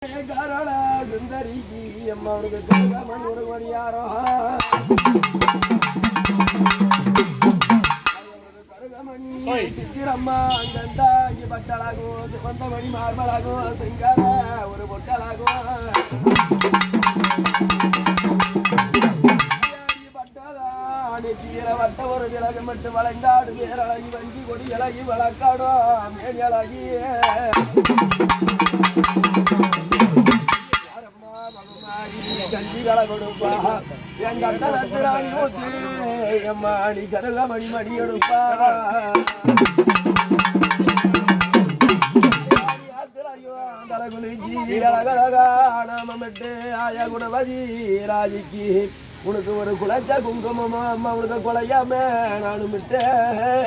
கரள சுந்தரிக்கு அம்மாவுக்கு கருகமணி ஒரு மணியாரோ கருகமணி சித்திரம்மா அங்கந்தாங்கி பட்டலாகும் சிவந்தமணி மார்பலாகும் சிங்கார ஒரு பொட்டலாகும் தீர வட்ட ஒரு திலகம் விட்டு வளைந்தாடு பேரழகி வஞ்சி கொடி இலகி வழக்காடும் மேனி அழகி கஞ்சிகளை கொடுப்பா என் கட்டணத்திராணி ஊத்து எம்மா நீ கருகமணி மணி எடுப்பா குளிச்சி அழகழகா நாமமிட்டு ஆய குணவதி ராஜிக்கு உனக்கு ஒரு குலைச்ச குங்குமமா அம்மா உனக்கு கொலையாம நானும் விட்டேன்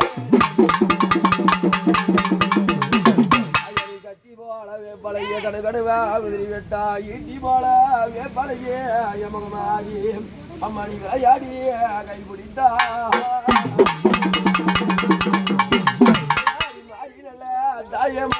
கத்தி போல வேப்பலைய கடுகடுவா உதிரி வெட்டா ஈட்டி போல வேப்பலைய யமகமாகி அம்மா நீ விளையாடி கை பிடித்தா தாயம்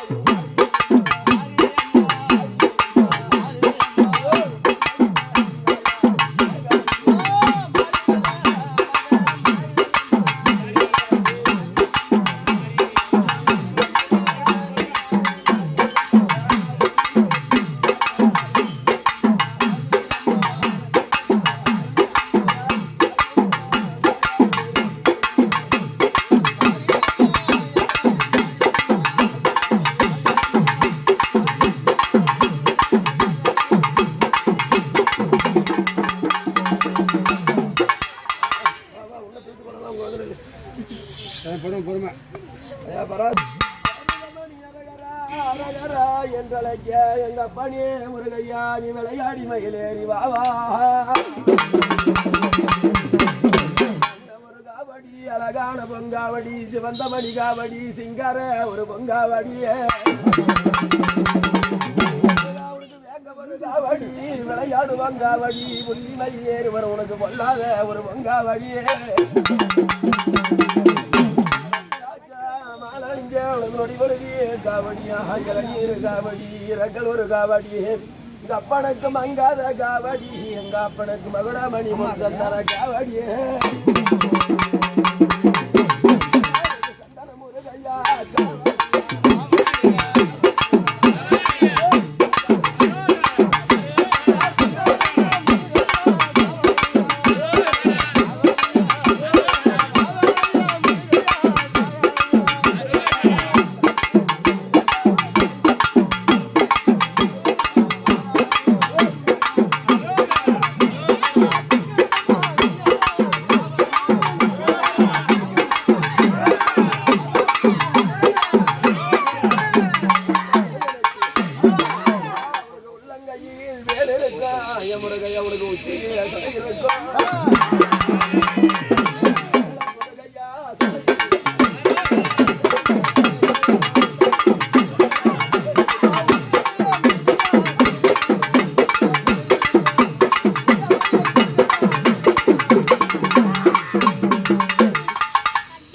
என்றழைக்க எங்க பணியே முருகையா நீ விளையாடி மயிலேறி வாவா ஒரு காவடி அழகான பொங்காவடி சிவந்த மணி காவடி சிங்கார ஒரு பொங்காவடியே ஒரு காவடி விளையாடு பொங்காவடி புள்ளி மயிலேறி வரும் உனக்கு பொல்லாத ஒரு பொங்காவடியே நொடி பொழுதி காவடியாக இளநீர் காவடி ரகல் ஒரு காவடி எங்க அப்பனுக்கு மங்காத காவடி எங்க அப்பனுக்கு மகுடமணி முத்தந்தர காவடியே சந்தன முருகையா முருகையா உனக்கு உச்சி சடை இருக்கும்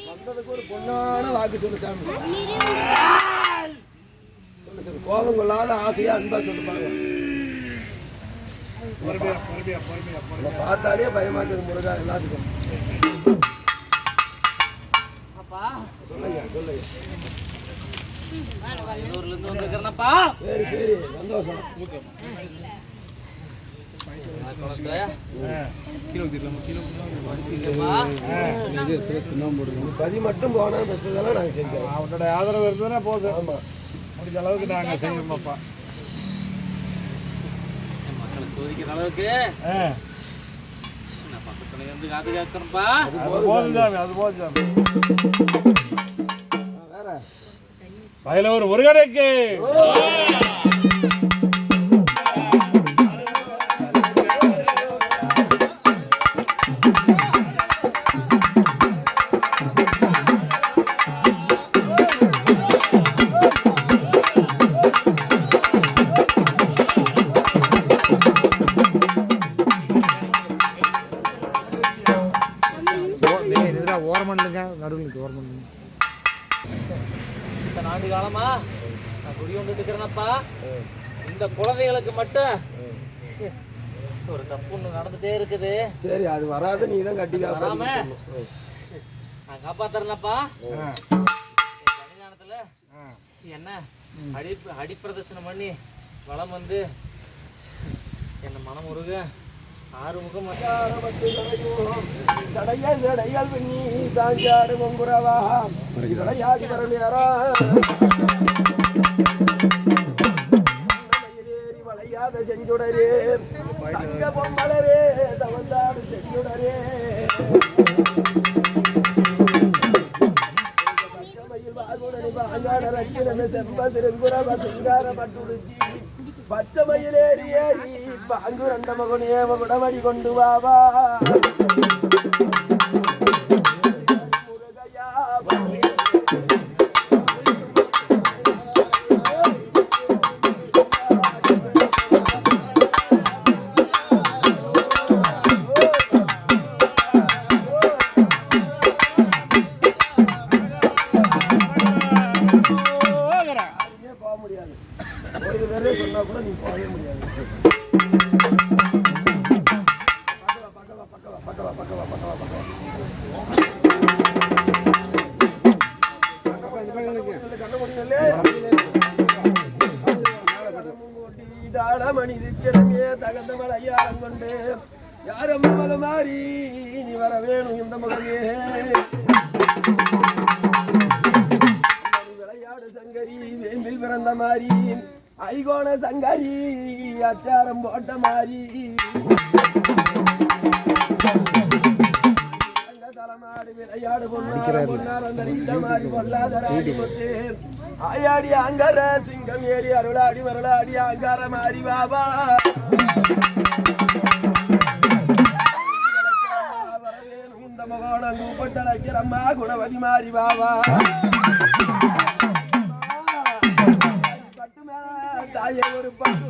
வந்ததுக்கு ஒரு பொண்ணான வாக்கு சொல்லு சாமி சொல்லு சாமி கோபம் கொள்ளாத ஆசையா அன்பா சொல்லுப்பாங்க பார்த்தாலே பயமா இருக்குது முருகா எல்லாத்துக்கும் சொல்லுங்க சொல்லுங்க சரி சரி சந்தோஷம் பதி மட்டும் போனா பெற்றதெல்லாம் நாங்கள் செஞ்சோம் அவனோட ஆதரவு இருந்ததுன்னா போதும் ஆமாம் முடிஞ்ச அளவுக்கு நாங்கள் செய்யணுமாப்பா சோதிக்கிற அளவுக்கு நான் பக்கத்துல இருந்து காத்து கேட்கறேன்ப்பா அது போதும் வேற வயல ஒரு கடைக்கு ஓரமண்ணுங்க நடுவுக்கு ஓரமண்ணு இத்தனை ஆண்டு காலமா நான் குடி கொண்டு இருக்கிறேனப்பா இந்த குழந்தைகளுக்கு மட்டும் ஒரு தப்பு ஒண்ணு நடந்துட்டே இருக்குது. சரி, அது வராது, நீ தான் கட்டி வராம நான் காப்பாத்துறேன்ப்பா. கல்யாணத்துல என்ன அடிப்பிரதட்சணம் பண்ணி வளம் வந்து என்ன மனம் உருக ஆறுமுகம் சடையால் சடையால் பண்ணி சாஞ்சாடு மங்குரவா சடையாடி வரலேறா வளையாத செஞ்சுடரே தங்க பொம்மலரே தவந்தாடு செஞ்சுடரே செம்ப சிறுங்குரவ சிங்கார மட்டுடுத்தி பச்சை மயிலேறி ஏறி பாங்கு ரெண்ட மகனே மகுடமடி கொண்டு வாவா சொன்னா கூட நீ போகவே முடியாது. மனிதிக்கிறமே தகுந்த மலையாளம் கொண்டு யாரம்மா மக மாறி நீ வர வேணும் இந்த மகமே விளையாடு சங்கரி வேம்பில் பிறந்த மாறி ஐகோண சங்கரி அச்சாரம் போட்ட மாறி தலைமாடு விளையாடு பொன்னாரம் தரித்த மாறி பொல்லாதராடி முத்து ஆயாடி அங்கார சிங்கம் ஏறி அருளாடி மருளாடி அங்கார மாறி பாபா வரவேணும் இந்த முகோணம் கூப்பட்டழைக்கிறம்மா குணவதி மாறி பாபா தாயே ஒரு பங்கு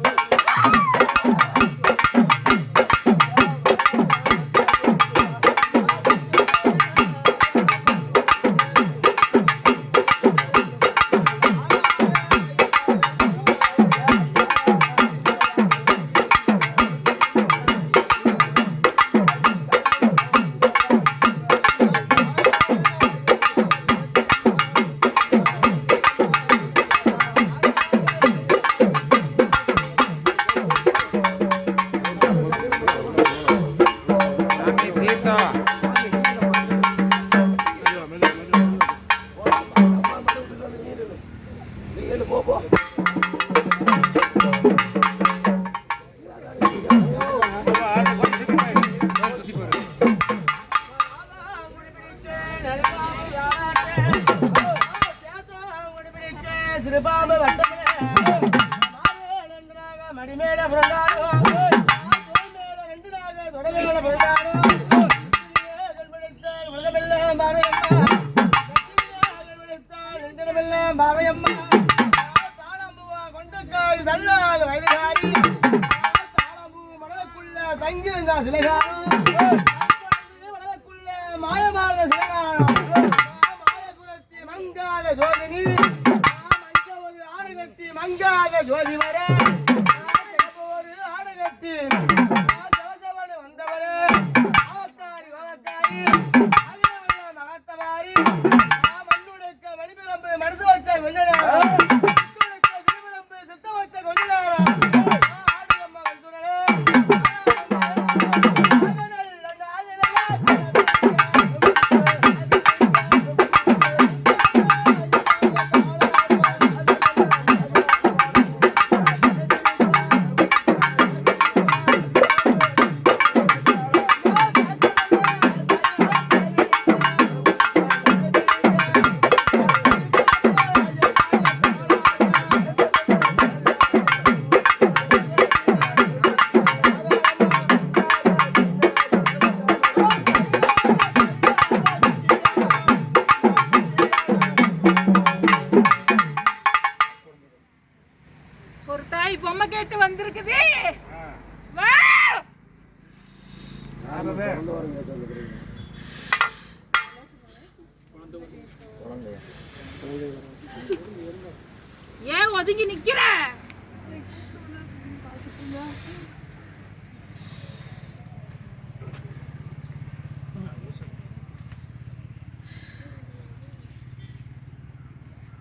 ஏன் ஒதுங்கி நிக்கிற?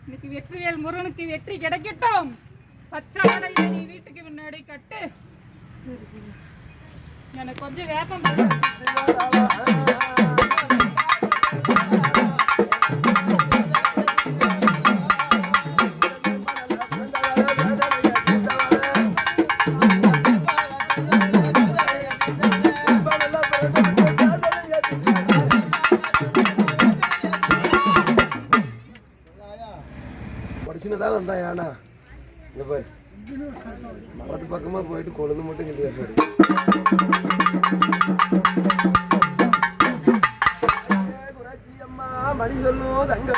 இன்னைக்கு வெற்றிவேல் முருகனுக்கு வெற்றி கிடைக்கட்டும். பச்சாடையை நீ வீட்டுக்கு முன்னாடி கட்டு. எனக்கு கொஞ்சம் வேப்பம் படிச்சுன்னு வந்தான் யானா இந்த பாரு மரத்து பக்கமா போயிட்டு கொழுந்து மட்டும் கிள்ளி வைப்பாரு. மணி சொல்லும் தங்க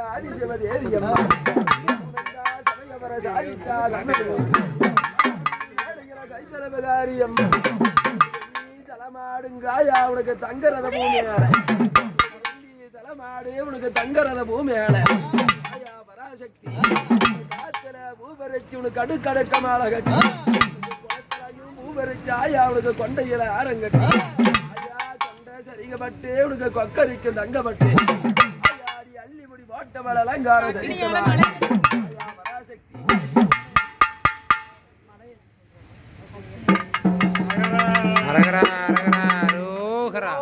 ஆதிசிவதி ஏதியம்மா சமயபர சாதித்தா கைத்தலபகாரி அம்மா தலமாடுங்காயா உனக்கு தங்கரத பூமியால தலமாடு உனக்கு தங்கரத பூமியால பராசக்தி காத்துல பூபரிச்சு உனக்கு அடுக்கடுக்க மாலை கட்டி குளத்திலையும் பூபரிச்சு ஆயா உனக்கு கொண்டையில ஆரங்கட்டி ஐயா கொண்டை சரிகப்பட்டு உனக்கு கொக்கரிக்கும் தங்கப்பட்டு ஐயா அள்ளிமுடி போட்டவள அலங்கார தரிக்கமா ஐயா பராசக்தி அரகரா அரகரா ரோகரா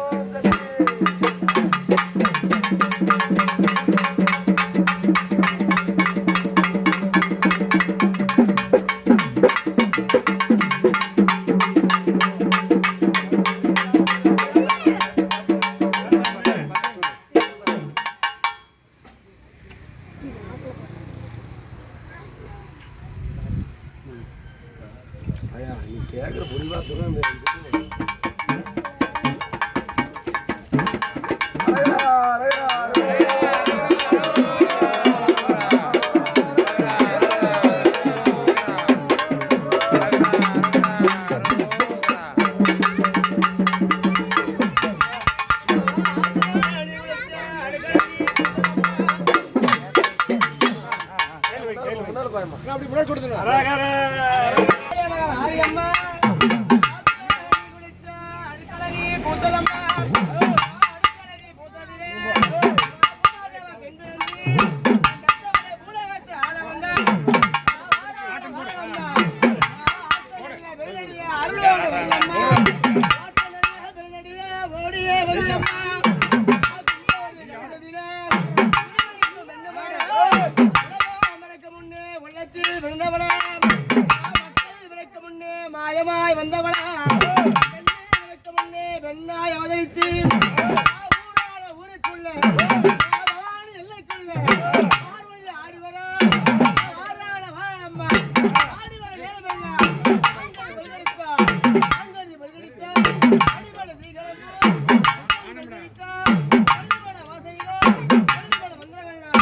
ஐயா நீ கேட்குற புரிவாத்துதான் அப்படி முன்னாடி கொடுத்துருங்க. மாயமாய் வந்தவளா முன்னே பெண்ணாய் அவதரித்து ஊருக்குள்ள எல்லைக்குள்ள பார்வதி ஆடிவரா வாழம்மா ஆடிவர வேலமென்னா அங்கதி பல்கடிக்கா அடிபட நீகளுக்கு அடிபட வாசையிலோ அடிபட மந்திரங்கள்னா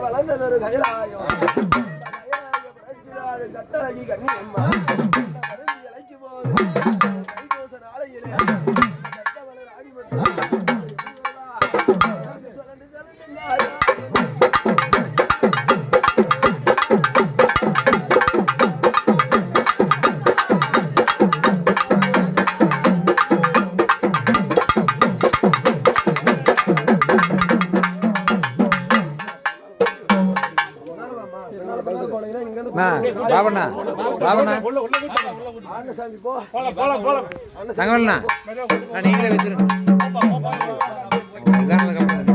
வளர்ந்ததொரு கைலாயம் கட்டழகி கண்ணியம்மா இழைக்கு போது கைதோச நாளையிலே கட்டவளர் ஆடிமட்டு பாபண்ணா பாபண்ணா ஆனசாமி போ தங்கவல்ண்ணா நீங்களே வச்சிருங்க உதாரணத்துக்கு அப்புறம்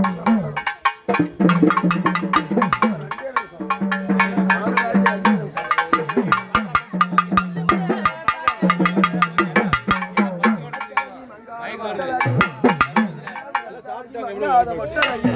சாப்பிட்டாங்க